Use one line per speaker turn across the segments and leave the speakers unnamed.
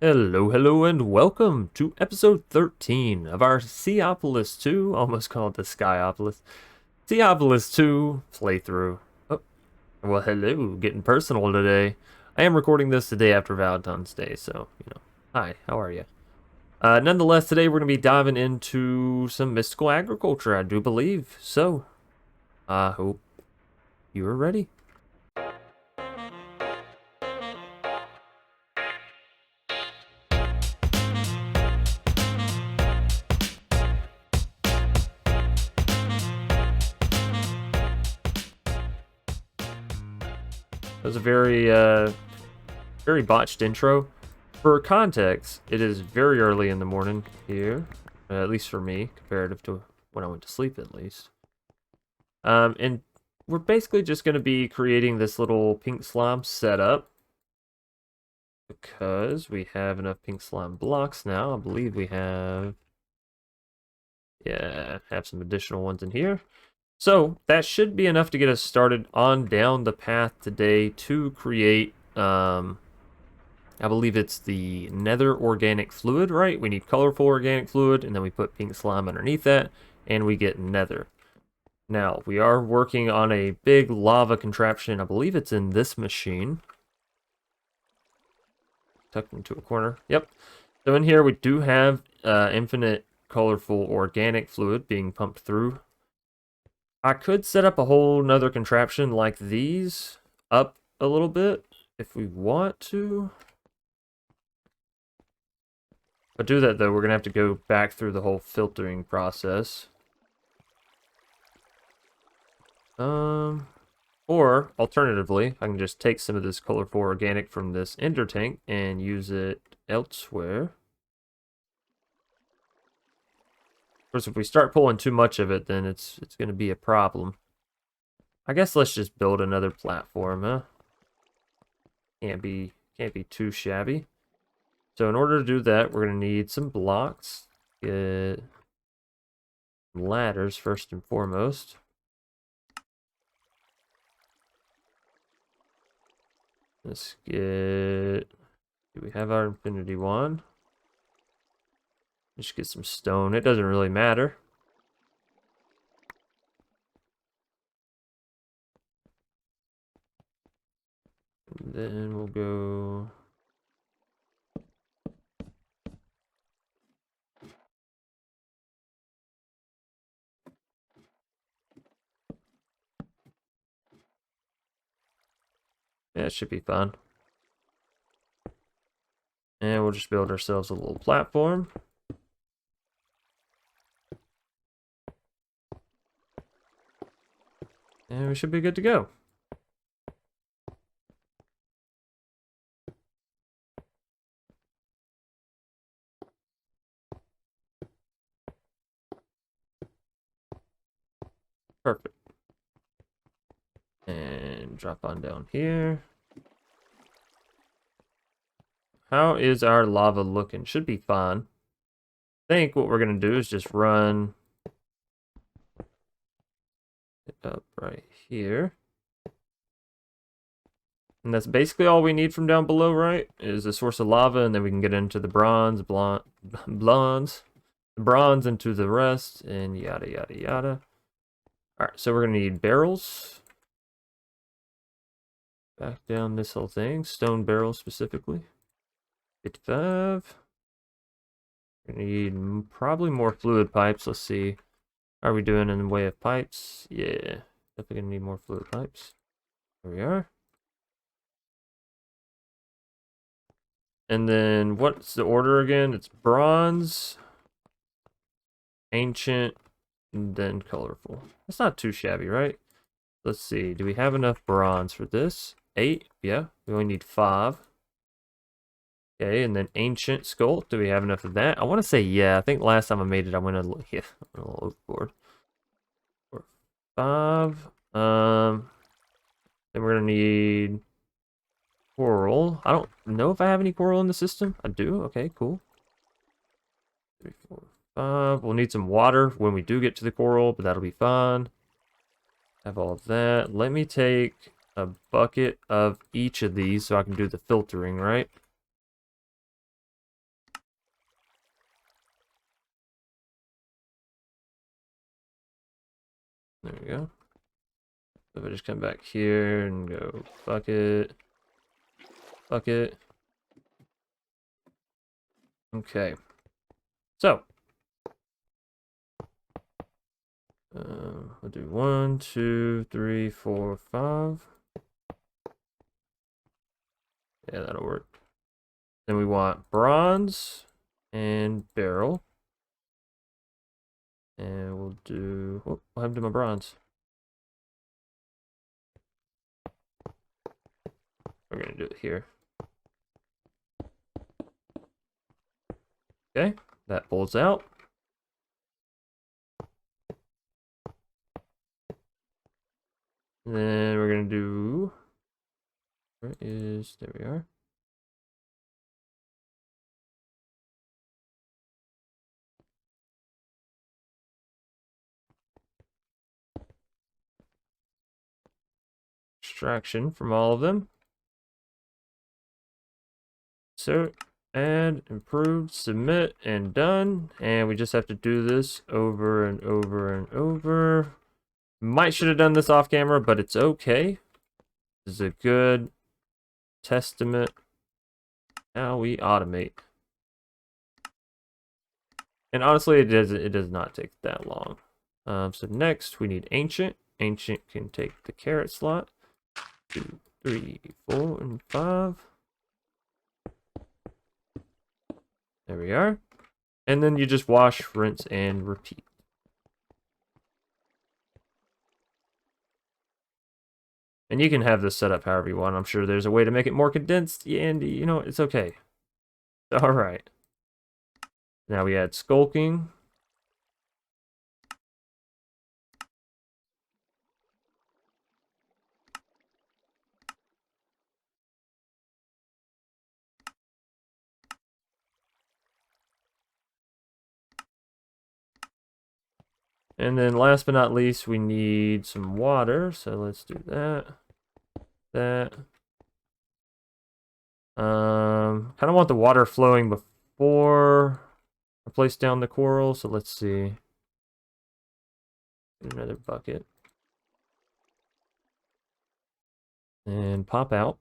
Hello, and welcome to episode 13 of our Seaopolis 2, almost called the Skyopolis, Seaopolis 2 playthrough. Oh, well, hello, getting personal today. I am recording this the day after Valentine's Day, so, hi, how are you? Nonetheless, today we're going to be diving into some mystical agriculture, I do believe. So, I hope you are ready. That was a very botched intro. For context, it is very early in the morning here, at least for me, comparative to when I went to sleep at least. And we're basically just going to be creating this little pink slime setup because we have enough pink slime blocks now. I believe we have, yeah, have some additional ones in here. So that should be enough to get us started on down the path today to create, I believe it's the nether organic fluid, right? We need colorful organic fluid, and then we put pink slime underneath that, and we get nether. Now, we are working on a big lava contraption. I believe it's in this machine. Tucked into a corner. Yep. So in here, we do have infinite colorful organic fluid being pumped through. I could set up a whole nother contraption like these up a little bit if we want to. But do that though, we're gonna have to go back through the whole filtering process. Or alternatively, I can just take some of this colorful organic from this ender tank and use it elsewhere. Of course, if we start pulling too much of it, then it's gonna be a problem. I guess let's just build another platform, huh? Can't be too shabby. So in order to do that, we're gonna need some blocks. Get ladders first and foremost. Let's get... Do we have our infinity wand? Just get some stone. It doesn't really matter. And then we'll go... Yeah, it should be fun. And we'll just build ourselves a little platform. And we should be good to go. Perfect. And drop on down here. How is our lava looking? Should be fine. I think what we're going to do is just run it up right here. And that's basically all we need from down below, right? Is a source of lava, and then we can get into the bronze into the rest, and yada, yada, yada. Alright, so we're going to need barrels. Back down this whole thing. Stone barrels specifically. 55. We need probably more fluid pipes. Let's see. How are we doing in the way of pipes? Yeah. Definitely going to need more fluid pipes. There we are. And then what's the order again? It's bronze, ancient, and then colorful. That's not too shabby, right? Let's see. Do we have enough bronze for this? 8. Yeah. We only need 5. Okay, and then ancient skull. Do we have enough of that? I want to say yeah. I think last time I made it, I went a little, yeah, a little overboard. 4, 5. Then we're gonna need coral. I don't know if I have any coral in the system. I do. Okay, cool. 3, 4, 5. We'll need some water when we do get to the coral, but that'll be fine. Have all of that. Let me take a bucket of each of these so I can do the filtering, right? There we go. So if I just come back here and go bucket, bucket. Okay. So we'll do 1, 2, 3, 4, 5. Yeah, that'll work. Then we want bronze and barrel. And we'll do, what happened to my bronze? We're gonna do it here. Okay, that pulls out. And then we're gonna do, there we are. Extraction from all of them. So, add, improved, submit, and done. And we just have to do this over and over and over. Might should have done this off camera, but it's okay. This is a good testament how we automate. And honestly, it does not take that long. So next we need ancient. Ancient can take the carrot slot. 2, 3, 4, and 5. There we are. And then you just wash, rinse, and repeat. And you can have this set up however you want. I'm sure there's a way to make it more condensed, and you know, it's okay. All right. Now we add skulking. And then last but not least, we need some water. So let's do that. Kind of want the water flowing before I place down the coral. So let's see. Another bucket. And pop out.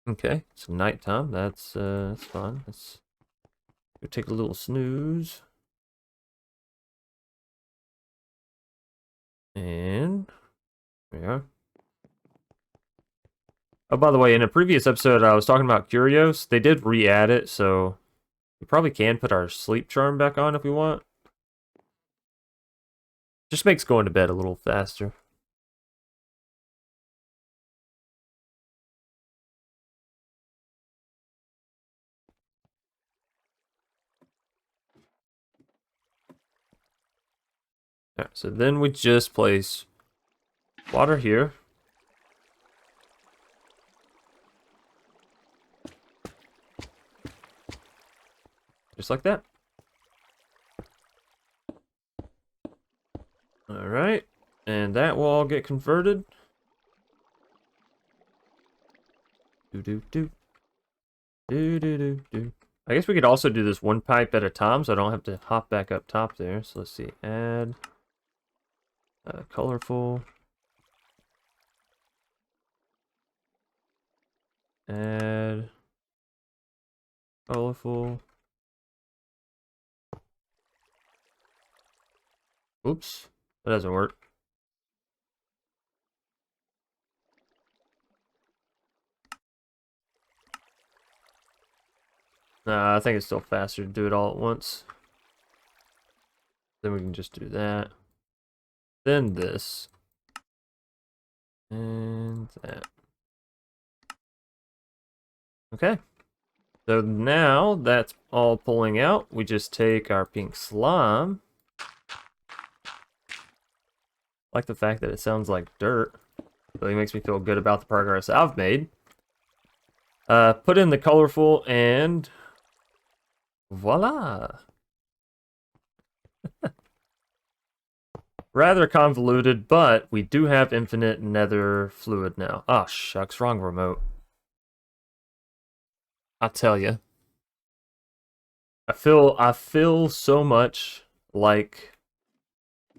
Okay, it's nighttime. That's fun. Let's go take a little snooze. And there we are. Oh, by the way, in a previous episode, I was talking about Curios. They did re-add it, so we probably can put our sleep charm back on if we want. Just makes going to bed a little faster. Alright, so then we just place water here. Just like that. Alright, and that will all get converted. Do. I guess we could also do this one pipe at a time, so I don't have to hop back up top there. So let's see, add colorful. Add colorful. Oops, that doesn't work. Nah, I think it's still faster to do it all at once. Then we can just do that. Then this. And that. Okay. So now that's all pulling out. We just take our pink slime. I like the fact that it sounds like dirt. Really makes me feel good about the progress I've made. Put in the colorful and voila. Rather convoluted, but we do have infinite nether fluid now. Ah, shucks, wrong remote. I'll tell you. I feel so much like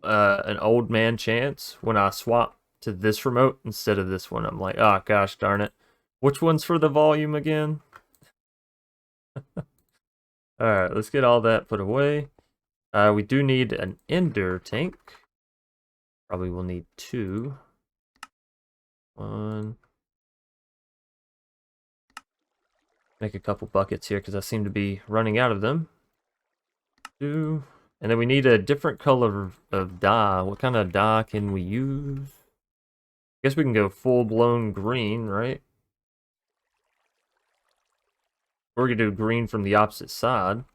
an old man Chance when I swap to this remote instead of this one. I'm like, oh gosh darn it. Which one's for the volume again? Alright, let's get all that put away. We do need an ender tank. Probably will need 2. 1. Make a couple buckets here because I seem to be running out of them. 2. And then we need a different color of dye. What kind of dye can we use? I guess we can go full-blown green, right? Or we could do green from the opposite side.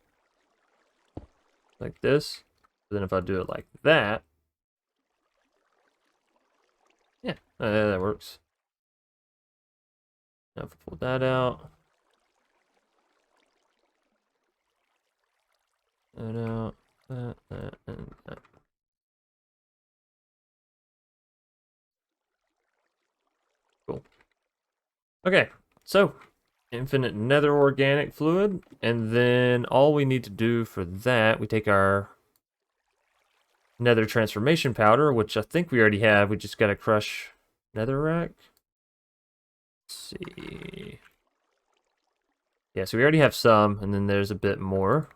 Like this. But then if I do it like that. Yeah, that works. Now if I pull that out. That out. That, and that. Cool. Okay, so infinite nether organic fluid, and then all we need to do for that, we take our nether transformation powder, which I think we already have. We just gotta crush netherrack. Let's see. Yeah, so we already have some, and then there's a bit more.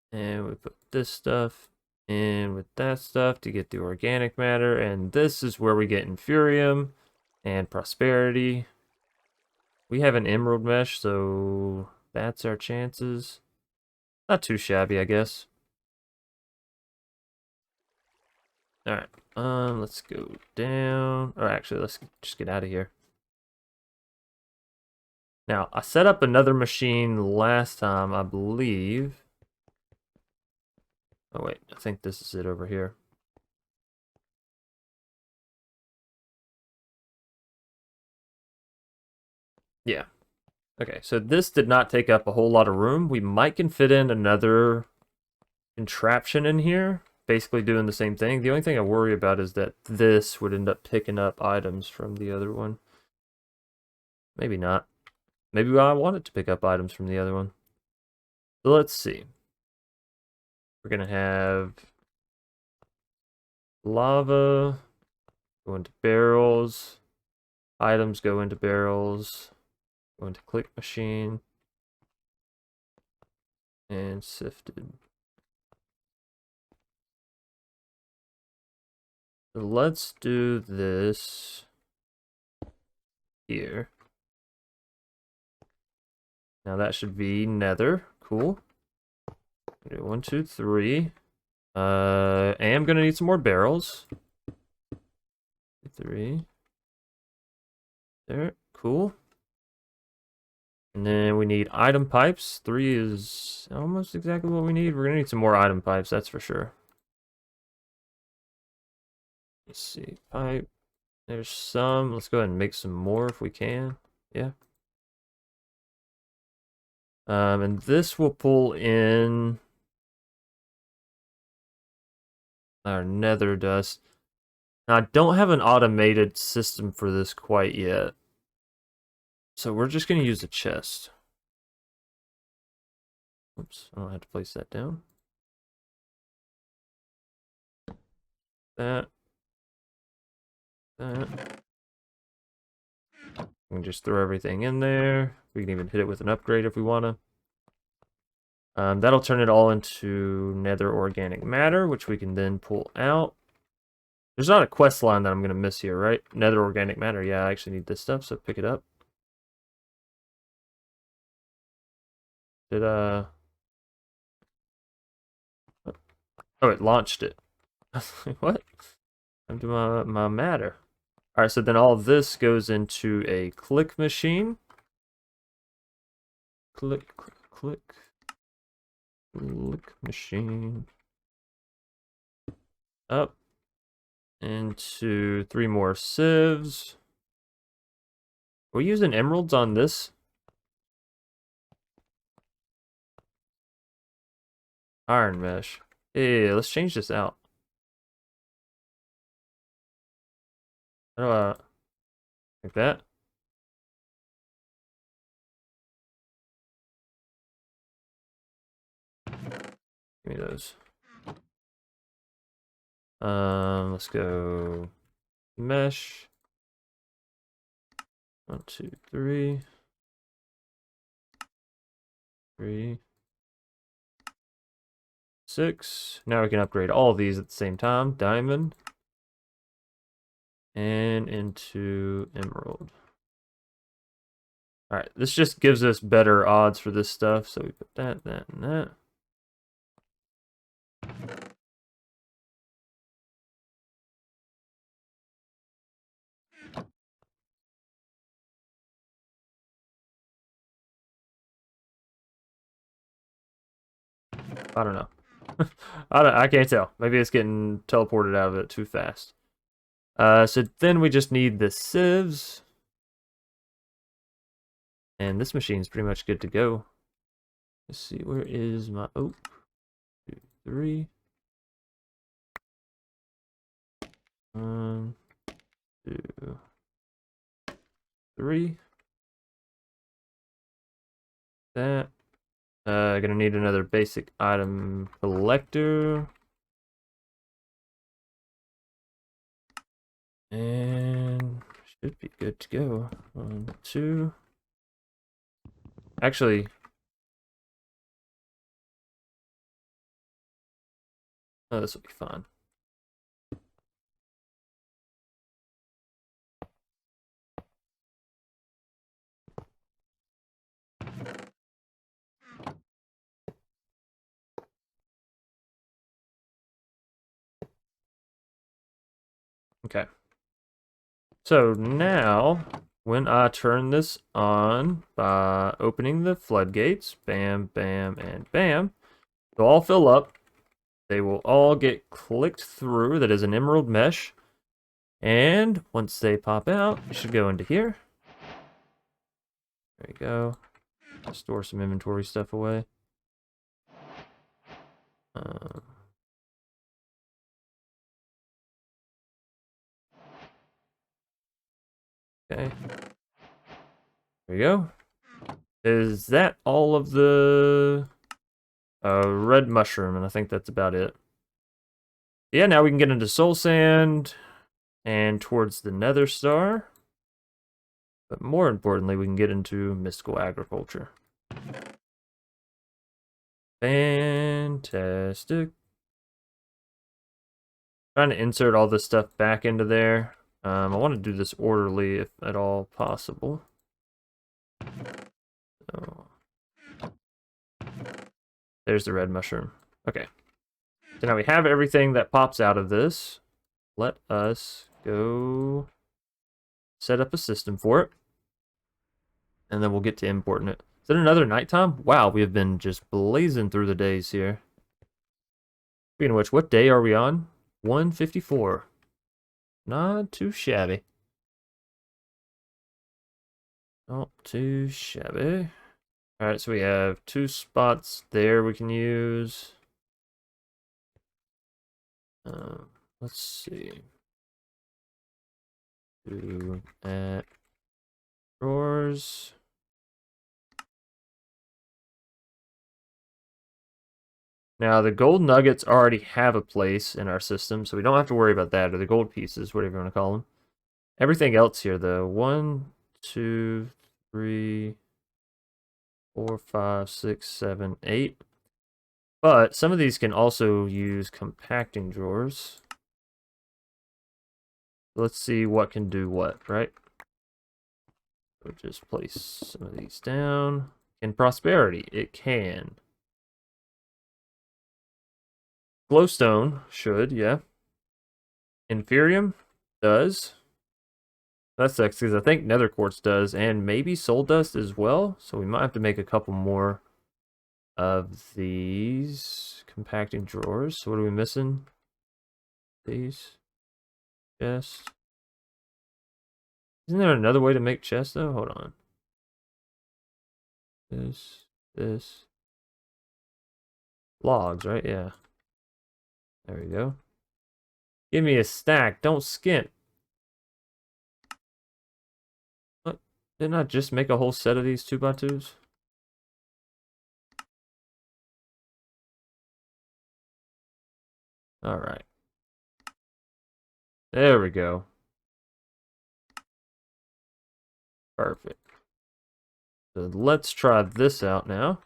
And we put this stuff in with that stuff to get the organic matter, and this is where we get Infurium and Prosperity. We have an emerald mesh, so that's our chances. Not too shabby, I guess. Alright, let's go down. Or actually, let's just get out of here. Now, I set up another machine last time, I believe. Oh wait, I think this is it over here. Yeah. Okay, so this did not take up a whole lot of room. We might can fit in another contraption in here, basically doing the same thing. The only thing I worry about is that this would end up picking up items from the other one. Maybe not. Maybe I want it to pick up items from the other one. So let's see. We're gonna have lava go into barrels. Items go into barrels. Go into click machine. And sifted. So let's do this here. Now that should be nether. Cool. 1, 2, 3. I am gonna need some more barrels. 3. There. Cool. And then we need item pipes. 3 is almost exactly what we need. We're gonna need some more item pipes, that's for sure. Let's see. Pipe. There's some. Let's go ahead and make some more if we can. Yeah. And this will pull in our nether dust. Now, I don't have an automated system for this quite yet. So we're just going to use a chest. Oops, I don't have to place that down. That. That. We can just throw everything in there. We can even hit it with an upgrade if we want to. That'll turn it all into nether organic matter, which we can then pull out. There's not a quest line that I'm going to miss here, right? Nether organic matter. Yeah, I actually need this stuff, so pick it up. Did, oh, it launched it. I was like, what? I'm doing my matter. Alright, so then all of this goes into a click machine. Click, click, click. Click machine. Up. Into 3 more sieves. Are we using emeralds on this? Iron mesh. Hey, let's change this out. How do I... Like that? Give me those. Let's go mesh. 1, 2, 3. 3. 6. Now we can upgrade all of these at the same time. Diamond. And into emerald. Alright, this just gives us better odds for this stuff. So we put that, that, and that. I don't know. I can't tell. Maybe it's getting teleported out of it too fast. So then we just need the sieves. And this machine's pretty much good to go. Let's see, where is my... Oh, 2, 3. 1, 2, 3. That. Gonna need another basic item collector. And should be good to go. 1, 2. Actually, oh, this will be fine. Okay. So now, when I turn this on by opening the floodgates, bam, bam, and bam, they'll all fill up. They will all get clicked through. That is an emerald mesh. And once they pop out, you should go into here. There you go. Store some inventory stuff away. Okay. There you go. Is that all of the red mushroom? And I think that's about it. Yeah, now we can get into soul sand and towards the nether star. But more importantly, we can get into mystical agriculture. Fantastic. Trying to insert all this stuff back into there. I want to do this orderly if at all possible. So, there's the red mushroom. Okay. So now we have everything that pops out of this. Let us go set up a system for it. And then we'll get to importing it. Is it another nighttime? Wow, we have been just blazing through the days here. Speaking of which, what day are we on? 154. Not too shabby. Not too shabby. Alright, so we have 2 spots there we can use. Let's see. 2 at drawers. Now, the gold nuggets already have a place in our system, so we don't have to worry about that, or the gold pieces, whatever you want to call them. Everything else here, though. 1, 2, 3, 4, 5, 6, 7, 8. But some of these can also use compacting drawers. Let's see what can do what, right? So just place some of these down. In prosperity, it can. Glowstone should, yeah. Inferium does. That sucks because I think nether quartz does, and maybe soul dust as well. So we might have to make a couple more of these compacting drawers. So what are we missing? These. Chest. Isn't there another way to make chests though? Hold on. This. Logs, right? Yeah. There we go. Give me a stack. Don't skint. What? Didn't I just make a whole set of these 2x2s? Alright. There we go. Perfect. So let's try this out now.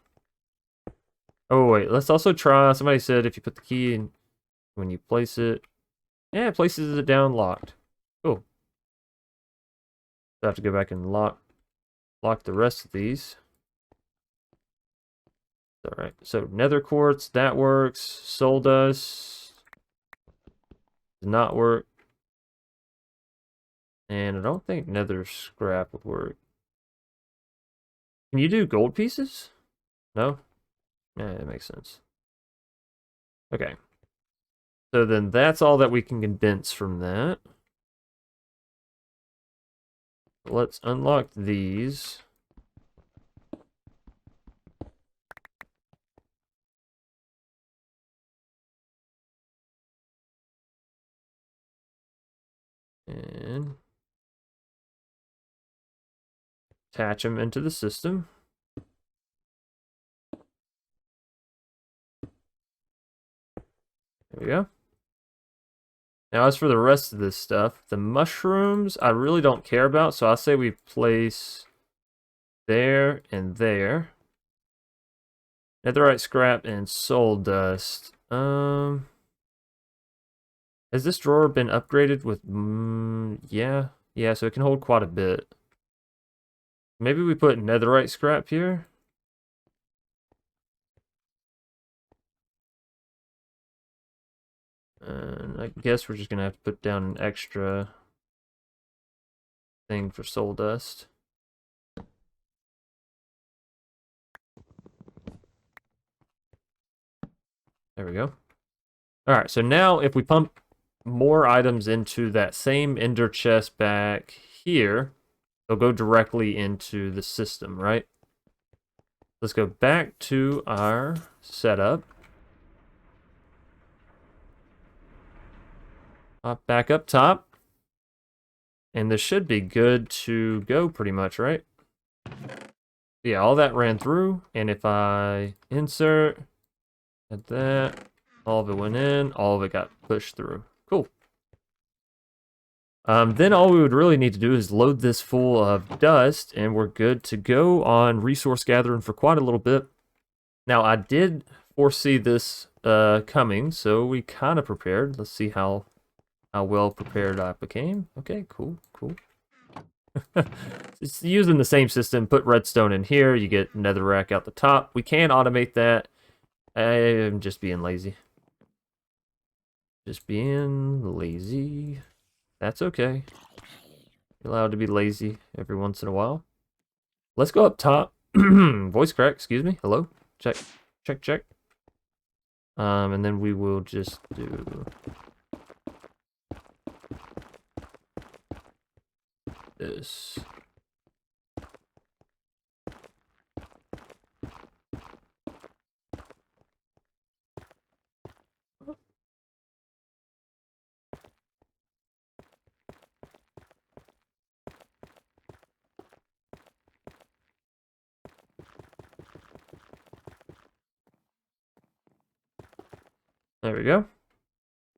Oh, wait. Let's also try... Somebody said if you put the key in when you place it... Yeah, it places it down locked. Cool. So I have to go back and lock the rest of these. Alright. So nether quartz, that works. Soul dust. Does not work. And I don't think nether scrap would work. Can you do gold pieces? No? Yeah, that makes sense. Okay. So then that's all that we can condense from that. Let's unlock these. And attach them into the system. There we go. Now, as for the rest of this stuff, the mushrooms I really don't care about, so I'll say we place there and there. Netherite scrap and soul dust. Has this drawer been upgraded with... yeah. Yeah, so it can hold quite a bit. Maybe we put netherite scrap here? And I guess we're just gonna have to put down an extra thing for soul dust. There we go. Alright, so now if we pump more items into that same ender chest back here, they'll go directly into the system, right? Let's go back to our setup. Pop back up top. And this should be good to go pretty much, right? Yeah, all that ran through. And if I insert, at that, all of it went in, all of it got pushed through. Cool. Then all we would really need to do is load this full of dust, and we're good to go on resource gathering for quite a little bit. Now, I did foresee this coming, so we kind of prepared. Let's see how well prepared I became. Okay, cool. It's using the same system. Put redstone in here, you get netherrack out the top. We can automate that. I'm just being lazy. Just being lazy. That's okay. You're allowed to be lazy every once in a while. Let's go up top. Voice crack, excuse me. Hello? Check. And then we will just do this. There we go.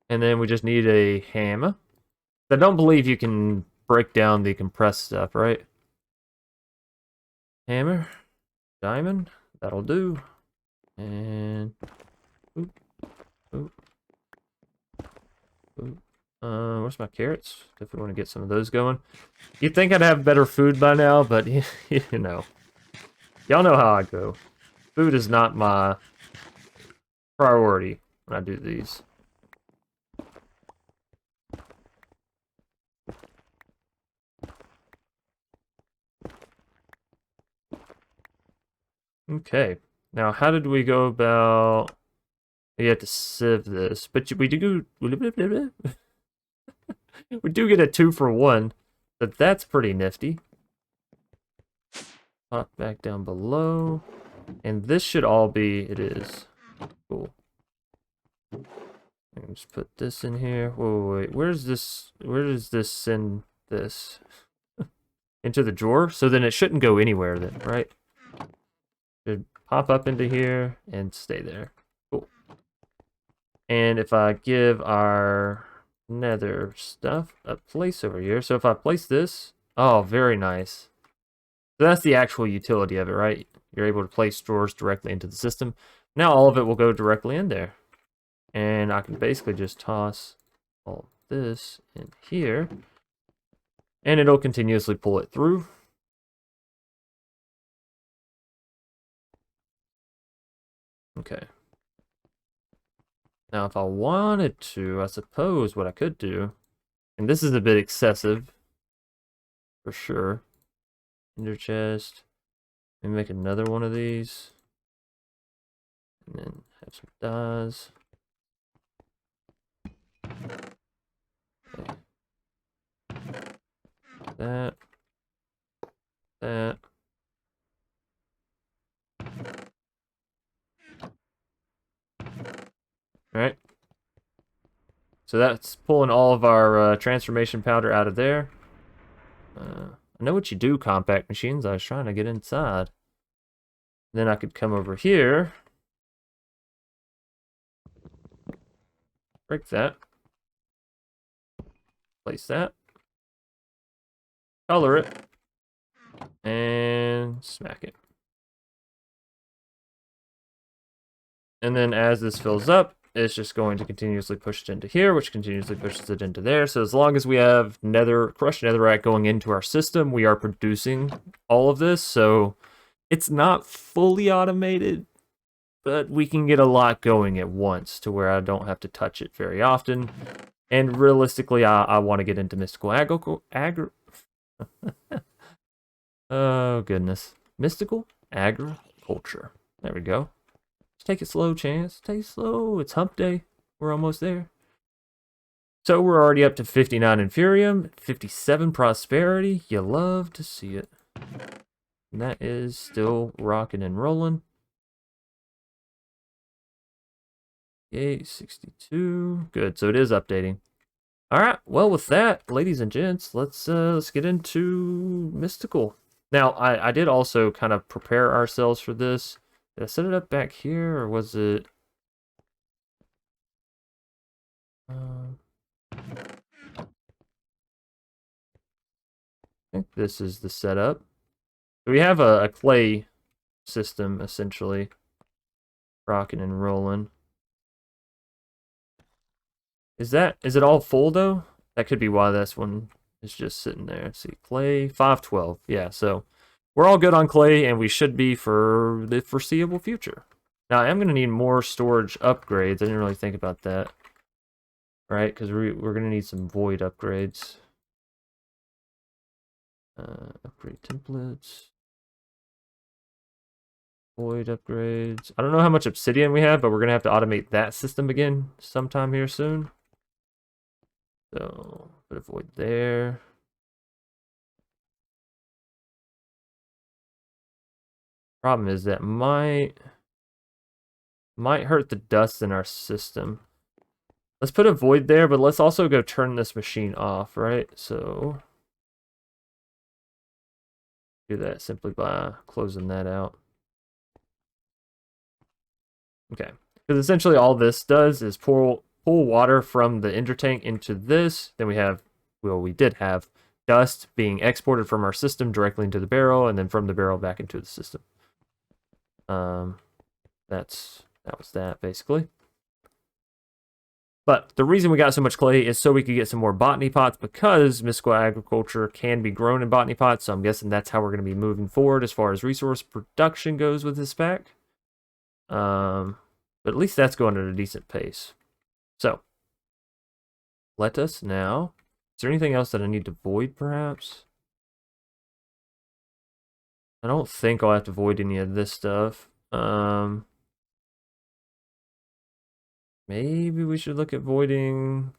And then we just need a hammer. I don't believe you can break down the compressed stuff, right? Hammer. Diamond. That'll do. And... Oop. Where's my carrots? Definitely want to get some of those going. You'd think I'd have better food by now, but you know. Y'all know how I go. Food is not my priority when I do these. Okay. Now, how did we go about... You have to sieve this, but we do... We do get a 2-for-1, but that's pretty nifty. Pop back down below. And this should all be... It is. Cool. Just put this in here. Whoa, wait. Where's this? Where does this send this? Into the drawer? So then it shouldn't go anywhere then, right? Should pop up into here and stay there. Cool. And if I give our nether stuff a place over here, so if I place this, oh, very nice. So that's the actual utility of it, right? You're able to place drawers directly into the system. Now all of it will go directly in there. And I can basically just toss all this in here. And it'll continuously pull it through. Okay. Now if I wanted to, I suppose what I could do, and this is a bit excessive, for sure. Ender chest. Maybe make another one of these. And then have some dyes. Okay. That. That. Alright. So that's pulling all of our transformation powder out of there. I know what you do, compact machines. I was trying to get inside. Then I could come over here. Break that. Place that. Color it. And smack it. And then as this fills up, it's just going to continuously push it into here, which continuously pushes it into there. So as long as we have crushed netherrack going into our system, we are producing all of this. So it's not fully automated, but we can get a lot going at once to where I don't have to touch it very often. And realistically, I want to get into mystical oh, goodness. Mystical agriculture. There we go. Just take it slow, Chance. Take it slow. It's hump day. We're almost there. So we're already up to 59 Inferium, 57 Prosperity. You love to see it. And that is still rocking and rolling. 62. Good. So it is updating. All right. Well, with that, ladies and gents, let's get into mystical. Now, I did also kind of prepare ourselves for this. Did I set it up back here, or was it? I think this is the setup. So we have a clay system, essentially, rocking and rolling. Is it all full, though? That could be why this one is just sitting there. Let's see, clay, 512. Yeah, so we're all good on clay, and we should be for the foreseeable future. Now, I am going to need more storage upgrades. I didn't really think about that. Right, because we're going to need some void upgrades. Upgrade templates. Void upgrades. I don't know how much obsidian we have, but we're going to have to automate that system again sometime here soon. So, put a void there. Problem is that might hurt the dust in our system. Let's put a void there, but let's also go turn this machine off, right? So, do that simply by closing that out. Okay, because essentially all this does is pull water from the ender tank into this. Then we did have dust being exported from our system directly into the barrel, and then from the barrel back into the system. That was that basically. But the reason we got so much clay is so we could get some more botany pots, because mystical agriculture can be grown in botany pots. So I'm guessing that's how we're going to be moving forward as far as resource production goes with this pack. But at least that's going at a decent pace. So let us now. Is there anything else that I need to void, perhaps? I don't think I'll have to void any of this stuff. Maybe we should look at voiding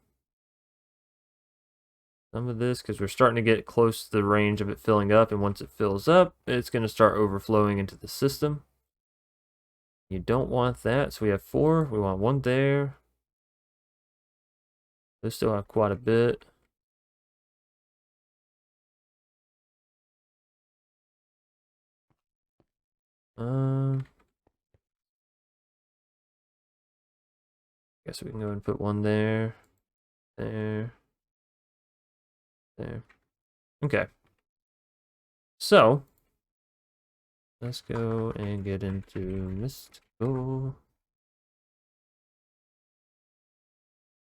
some of this, because we're starting to get close to the range of it filling up, and once it fills up, it's going to start overflowing into the system. You don't want that, so we have 4. We want 1 there. We still have quite a bit. Guess we can go and put one there, there, there. Okay. So, let's go and get into mystical.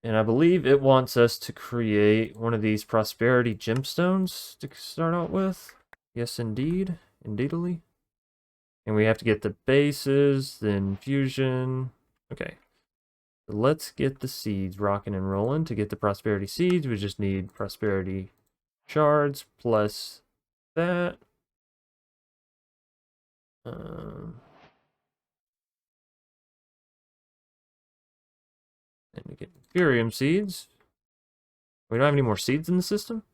And I believe it wants us to create one of these prosperity gemstones to start out with. Yes, indeed. Indeedly. And we have to get the bases, then fusion. Okay. So let's get the seeds rocking and rolling. To get the prosperity seeds, we just need prosperity shards plus that. And we get Imperium seeds. We don't have any more seeds in the system?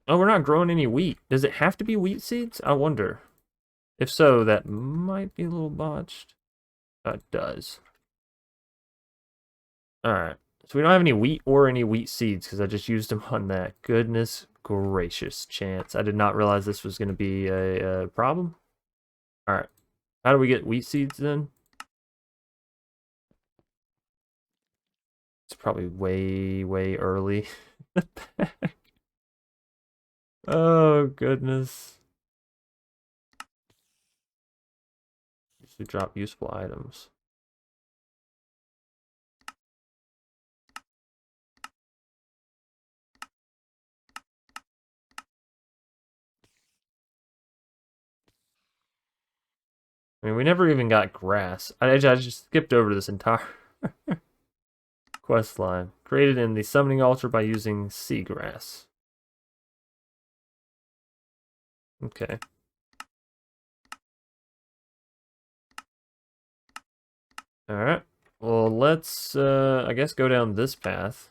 Oh, we're not growing any wheat. Does it have to be wheat seeds? I wonder. If so, that might be a little botched. It does. Alright. So we don't have any wheat or any wheat seeds because I just used them on that. Goodness gracious, Chance. I did not realize this was going to be a problem. Alright. How do we get wheat seeds then? It's probably way, way early. Oh, goodness. To drop useful items. I mean, we never even got grass. I just skipped over this entire quest line. Created in the summoning altar by using seagrass. Okay. Alright. Well, let's, I guess, go down this path.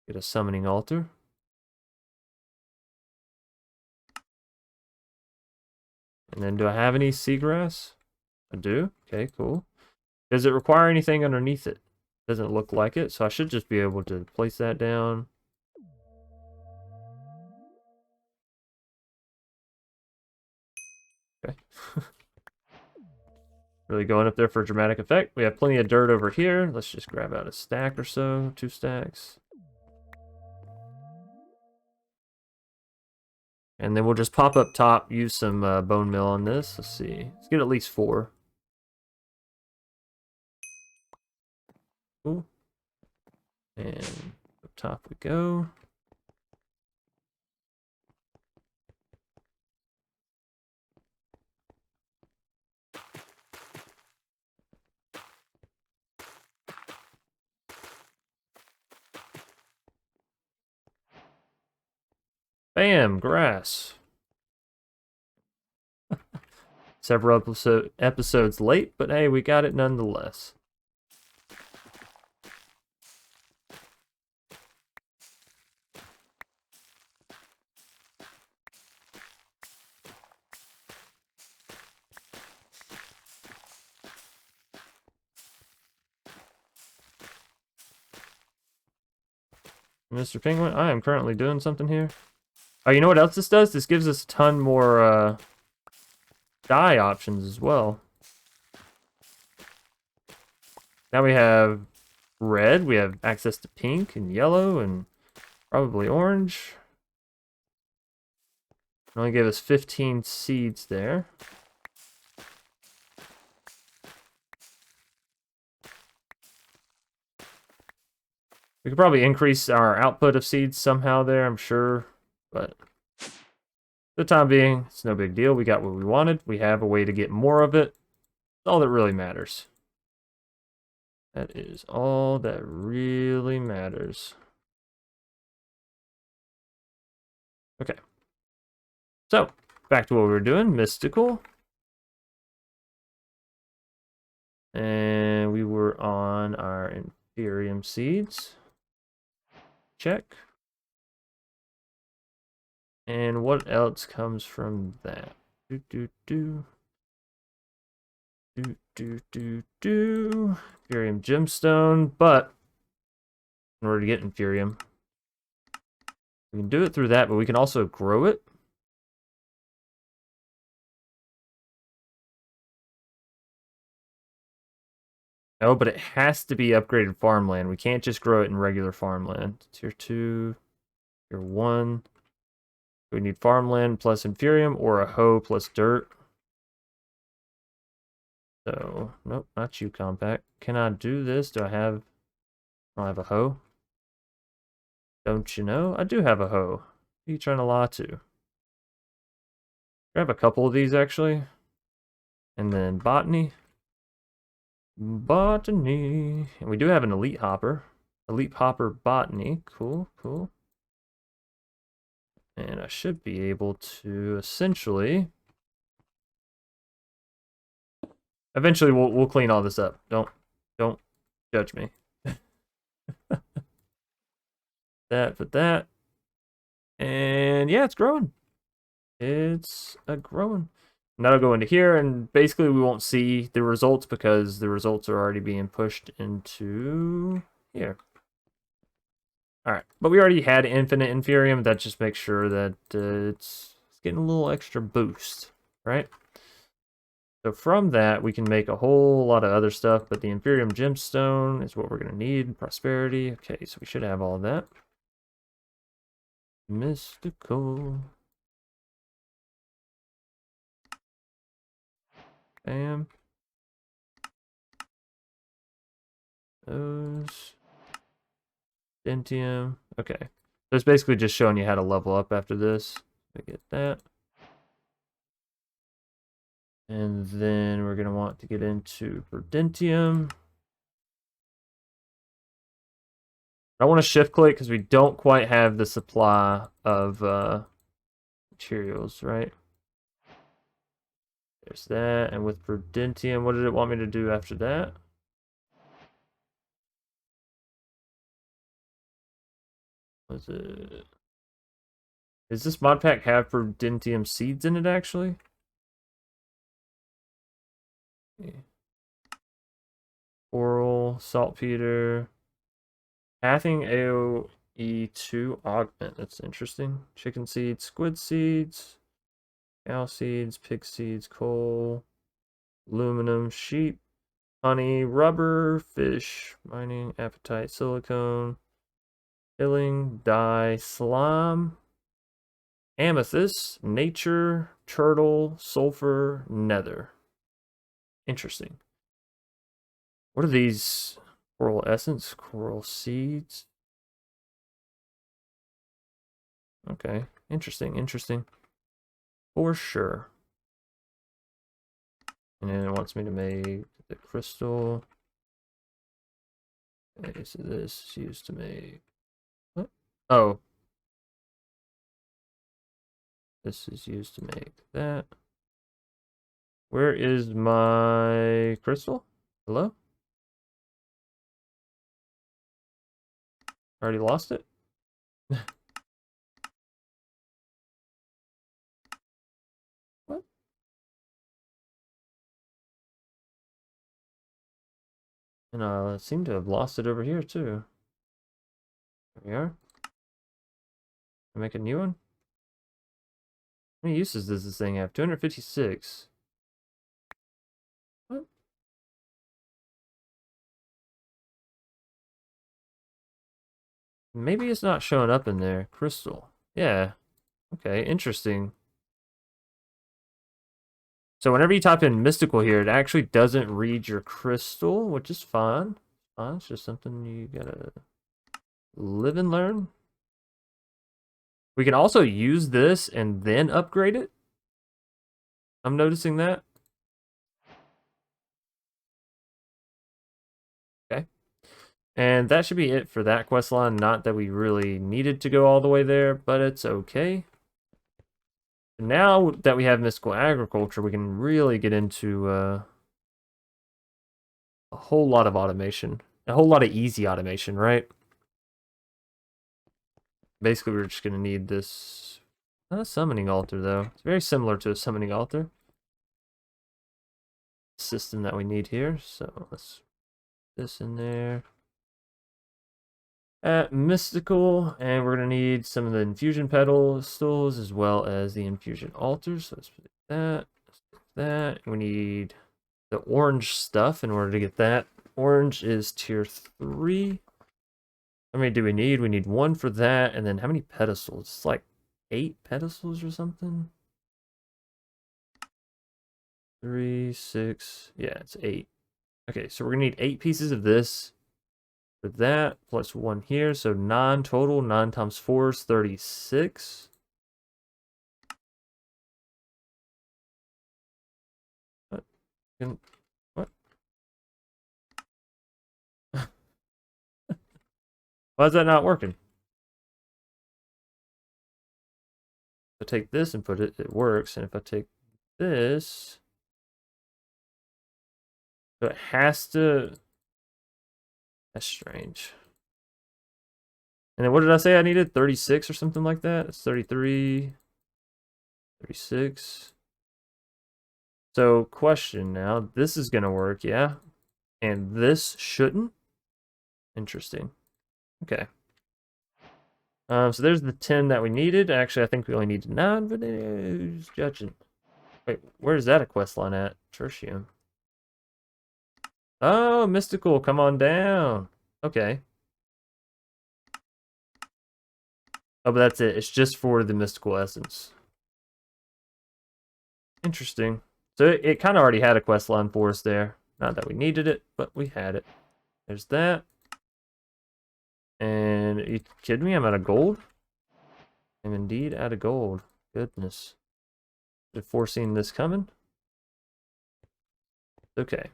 Get a summoning altar. And then, do I have any seagrass? I do. Okay, cool. Does it require anything underneath it? Doesn't look like it, so I should just be able to place that down. Okay. Really going up there for dramatic effect. We have plenty of dirt over here. Let's just grab out a stack or so. 2 stacks. And then we'll just pop up top, use some bone meal on this. Let's see. Let's get at least 4. Cool. And up top we go. Bam, grass. Several episodes late, but hey, we got it nonetheless. Mr. Penguin, I am currently doing something here. Oh, you know what else this does? This gives us a ton more dye options as well. Now we have red, we have access to pink and yellow and probably orange. It only gave us 15 seeds there. We could probably increase our output of seeds somehow there, I'm sure. But for the time being, it's no big deal. We got what we wanted. We have a way to get more of it. That's all that really matters. That is all that really matters. Okay. So, back to what we were doing. Mystical. And we were on our Imperium seeds. Check. And what else comes from that? Imperium gemstone, but in order to get Imperium, we can do it through that, but we can also grow it. No, but it has to be upgraded farmland. We can't just grow it in regular farmland. Tier 2, Tier 1. We need farmland plus inferium or a hoe plus dirt. So, nope, not you, compact. Can I do this? Do I have a hoe? Don't you know? I do have a hoe. Who are you trying to lie to? I have a couple of these, actually. And then botany. Botany. And we do have an elite hopper. Elite hopper botany. Cool, cool. And I should be able to essentially... Eventually, we'll clean all this up. Don't judge me. Put that. And yeah, it's growing. It's growing. And that'll go into here, and basically we won't see the results because the results are already being pushed into here. Alright, but we already had infinite inferium. That just makes sure that it's getting a little extra boost, right? So from that, we can make a whole lot of other stuff, but the inferium gemstone is what we're going to need. Prosperity. Okay, so we should have all of that. Mystical. Bam. Those. Dentium. Okay. So it's basically just showing you how to level up after this. I get that. And then we're going to want to get into Verdentium. I want to shift click because we don't quite have the supply of materials, right? There's that. And with Verdentium, what did it want me to do after that? Was it... Does this mod pack have Verdentium seeds in it, actually? Yeah. Coral, saltpeter, pathing AOE2 augment. That's interesting. Chicken seeds, squid seeds, cow seeds, pig seeds, coal, aluminum, sheep, honey, rubber, fish, mining, apatite, silicone, filling, dye, slime, amethyst, nature, turtle, sulfur, nether. Interesting. What are these? Coral essence, coral seeds. Okay, interesting, interesting. For sure. And then it wants me to make the crystal. Okay, so this is used to make... What? Oh. This is used to make that. Where is my crystal? Hello? Already lost it? What? And I seem to have lost it over here too. There we are. Make a new one? How many uses does this thing have? 256. What? Maybe it's not showing up in there. Crystal. Yeah. Okay, interesting. So whenever you type in mystical here, it actually doesn't read your crystal, which is fine. Fine, it's just something you gotta live and learn. We can also use this and then upgrade it. I'm noticing that. Okay. And that should be it for that quest line. Not that we really needed to go all the way there, but it's okay. Now that we have mystical agriculture, we can really get into a whole lot of automation. A whole lot of easy automation, right? Basically, we're just going to need this... Not a summoning altar, though. It's very similar to a summoning altar system that we need here. So let's put this in there. Mystical, and we're going to need some of the infusion pedestals as well as the infusion altars. So let's put that. Let's put that. We need the orange stuff in order to get that Orange is tier 3. How many do we need? We need 1 for that, and then how many pedestals? It's like 8 pedestals or something? 3, 6, yeah, it's 8. Okay, so we're gonna need 8 pieces of this for that, plus 1 here, so 9 total. 9 times 4 is 36. What? What? Why is that not working? If I take this and put it, it works, and if I take this, so it has to... That's strange. And then what did I say I needed? 36 or something like that? It's 33, 36. So question now, this is gonna work, yeah? And this shouldn't? Interesting. Okay. So there's the 10 that we needed. Actually, I think we only needed 9, but who's judging? Wait, where's that a quest line at? Tertium. Oh, mystical, come on down. Okay. Oh, but that's it. It's just for the mystical essence. Interesting. So it kind of already had a quest line for us there. Not that we needed it, but we had it. There's that. And are you kidding me? I'm out of gold? I'm indeed out of gold. Goodness. Have foreseen this coming? Okay.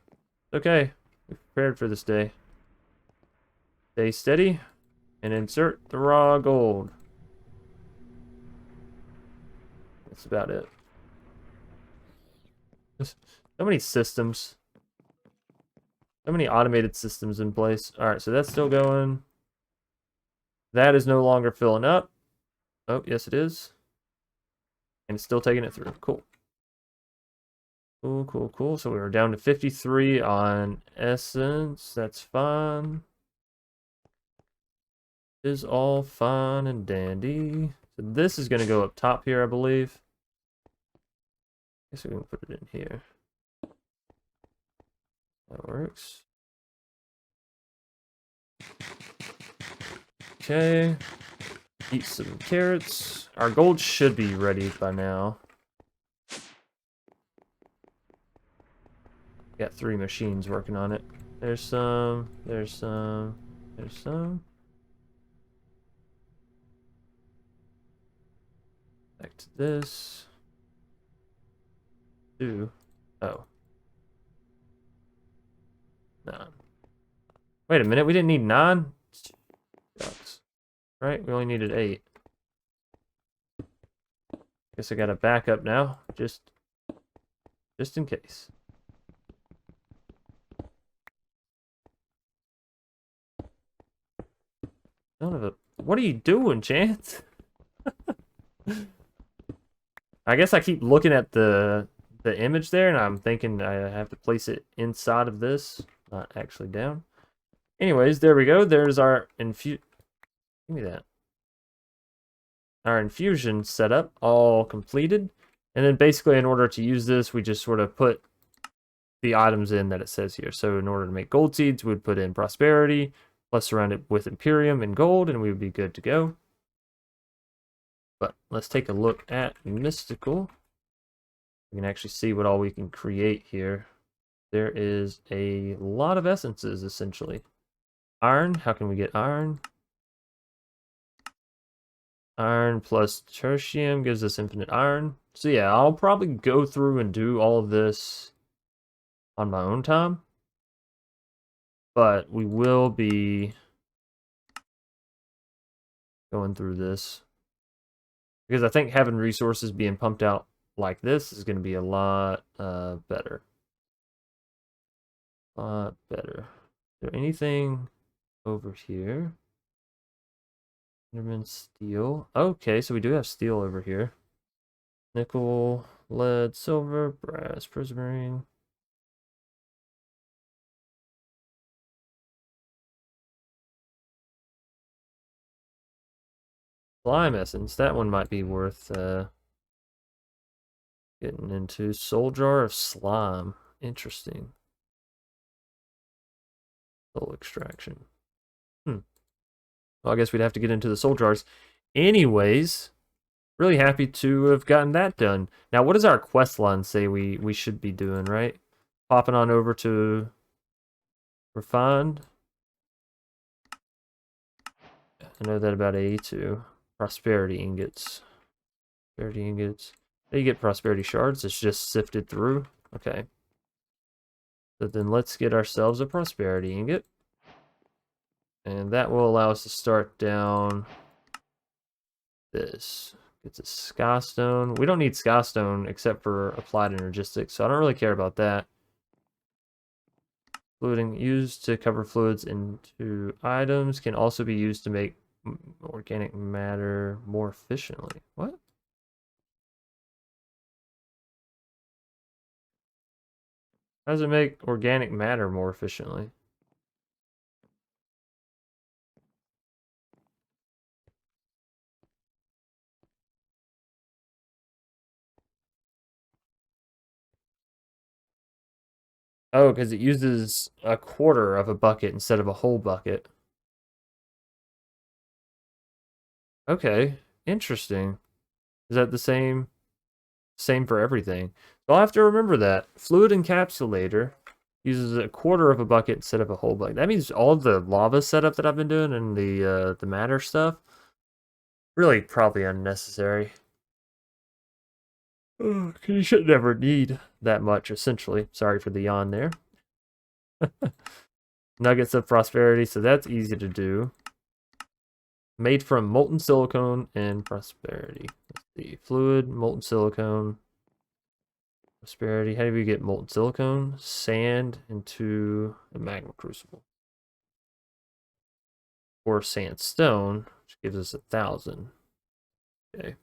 Okay. We're prepared for this day. Stay steady and insert the raw gold. That's about it. So many systems. So many automated systems in place. Alright, so that's still going. That is no longer filling up. Oh, yes it is. And it's still taking it through. Cool. Cool, cool, cool. So we were down to 53 on essence. That's fine. Is all fine and dandy. So this is going to go up top here, I believe. I guess we can put it in here. That works. Okay. Eat some carrots. Our gold should be ready by now. Got 3 machines working on it. There's some, there's some, there's some. Back to this. 2. Oh. 9. Wait a minute, we didn't need 9? Shucks. Right, we only needed 8. Guess I got a backup now, just in case. Son of a... What are you doing, Chance? I guess I keep looking at the image there, and I'm thinking I have to place it inside of this, not actually down. Anyways, there we go. There's our Give me that. Our infusion setup all completed. And then basically in order to use this, we just sort of put the items in that it says here. So in order to make gold seeds, we'd put in prosperity, plus surround it with Imperium and gold, and we would be good to go. But let's take a look at mystical. We can actually see what all we can create here. There is a lot of essences, essentially. Iron, how can we get iron? Iron plus tertium gives us infinite iron. So yeah, I'll probably go through and do all of this on my own time. But we will be going through this. Because I think having resources being pumped out like this is going to be a lot better. A lot better. Is there anything over here? Enderman steel. Okay, so we do have steel over here. Nickel, lead, silver, brass, prismarine. Slime essence. That one might be worth getting into. Soul jar of slime. Interesting. Soul extraction. Well, I guess we'd have to get into the soul jars. Anyways, really happy to have gotten that done. Now, what does our quest line say we should be doing, right? Popping on over to refined. I know that about A2. Prosperity ingots. Prosperity ingots. How do you get prosperity shards? It's just sifted through. Okay. So then let's get ourselves a prosperity ingot. And that will allow us to start down this. It's a Skystone. We don't need Skystone except for applied energistics, so I don't really care about that. Fluiding used to cover fluids into items can also be used to make organic matter more efficiently. What? How does it make organic matter more efficiently? Oh, because it uses a quarter of a bucket instead of a whole bucket. Okay, interesting. Is that the same for everything? So I'll have to remember that. Fluid encapsulator uses a quarter of a bucket instead of a whole bucket. That means all the lava setup that I've been doing and the matter stuff, really probably unnecessary. Cause you should never need that much, essentially. Sorry for the yawn there. Nuggets of prosperity, so that's easy to do. Made from molten silicone and prosperity. Let's see. Fluid, molten silicone, prosperity. How do we get molten silicone? Sand into a magma crucible. Or sandstone, which gives us 1,000. Okay.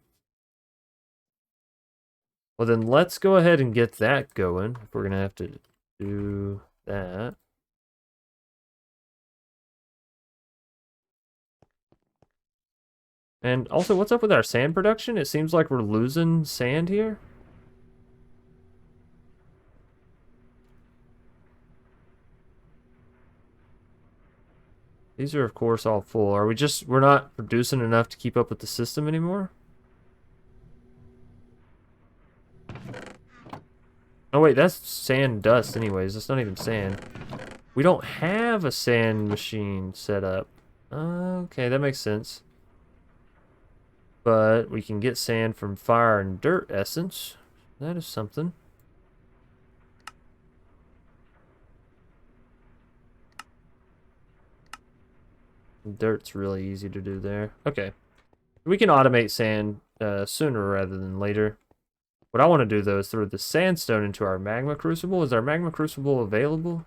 Well, then let's go ahead and get that going. If we're going to have to do that. And also, what's up with our sand production? It seems like we're losing sand here. These are, of course, all full. Are we're not producing enough to keep up with the system anymore? Oh, wait, that's sand dust anyways. That's not even sand. We don't have a sand machine set up. Okay, that makes sense. But we can get sand from fire and dirt essence. That is something. Dirt's really easy to do there. Okay. We can automate sand sooner rather than later. What I want to do, though, is throw the sandstone into our magma crucible. Is our magma crucible available?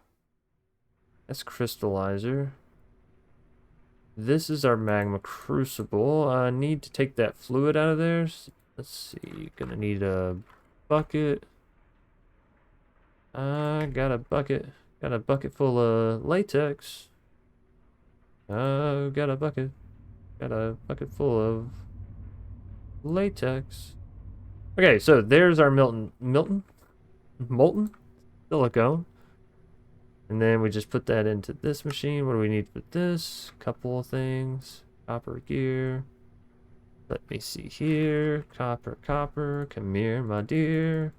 That's crystallizer. This is our magma crucible. I need to take that fluid out of there. Let's see. Gonna need a bucket. I got a bucket. Got a bucket full of latex. Got a bucket. Got a bucket full of latex. Okay, so there's our molten silicone. And then we just put that into this machine. What do we need for this? Couple of things. Copper gear. Let me see here. Copper, copper. Come here, my dear.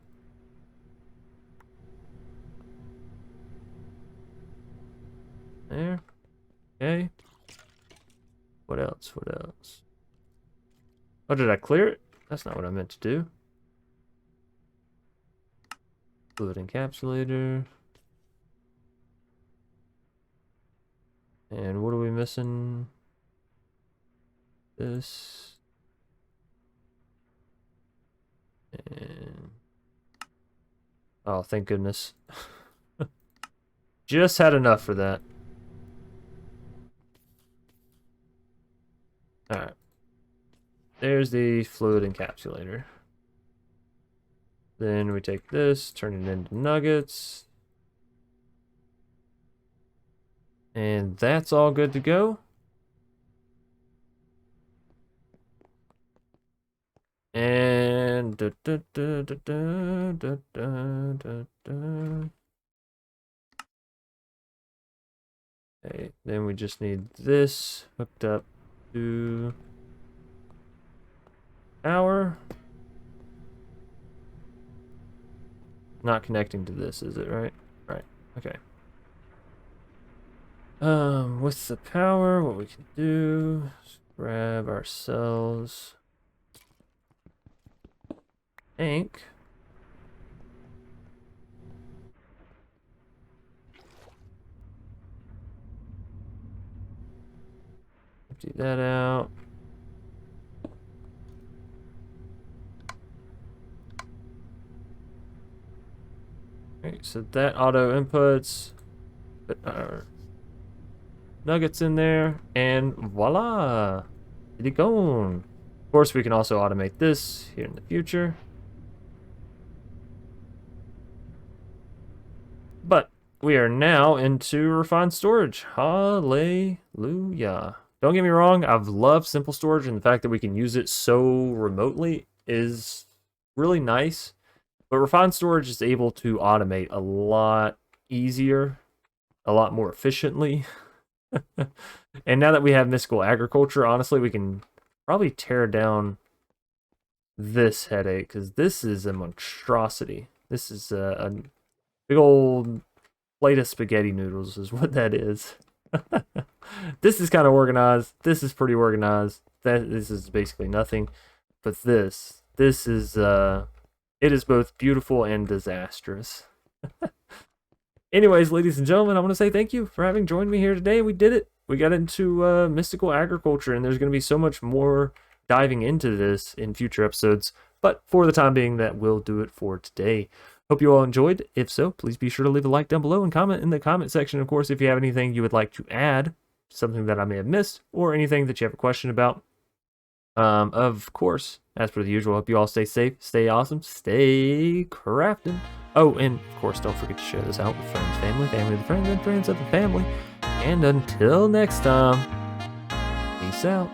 There. Okay. What else? What else? Oh, did I clear it? That's not what I meant to do. Fluid encapsulator. And what are we missing? This. And... oh, thank goodness. Just had enough for that. Alright. There's the fluid encapsulator. Then we take this, turn it into nuggets. And that's all good to go. And Okay, then we just need this hooked up to power. Not connecting to this, is it, right? Right, okay. What's the power? What we can do is grab ourselves tank. Empty that out. Okay, so that auto inputs, put our nuggets in there, and voila! Get it going. Of course, we can also automate this here in the future. But we are now into refined storage. Hallelujah. Don't get me wrong, I've loved simple storage, and the fact that we can use it so remotely is really nice. But refined storage is able to automate a lot easier, a lot more efficiently. And now that we have mystical agriculture, honestly, we can probably tear down this headache, because this is a monstrosity. This is a big old plate of spaghetti noodles is what that is. This is kind of organized. This is pretty organized. This is basically nothing. But this is it is both beautiful and disastrous. Anyways, ladies and gentlemen, I want to say thank you for having joined me here today. We did it. We got into mystical agriculture, and there's going to be so much more diving into this in future episodes. But for the time being, that will do it for today. Hope you all enjoyed. If so, please be sure to leave a like down below and comment in the comment section. Of course, if you have anything you would like to add, something that I may have missed, or anything that you have a question about. Of course, as per the usual, hope you all stay safe, stay awesome, stay crafting. Oh, and of course, don't forget to share this out with friends, family, family of the friends, and friends of the family. And until next time, peace out.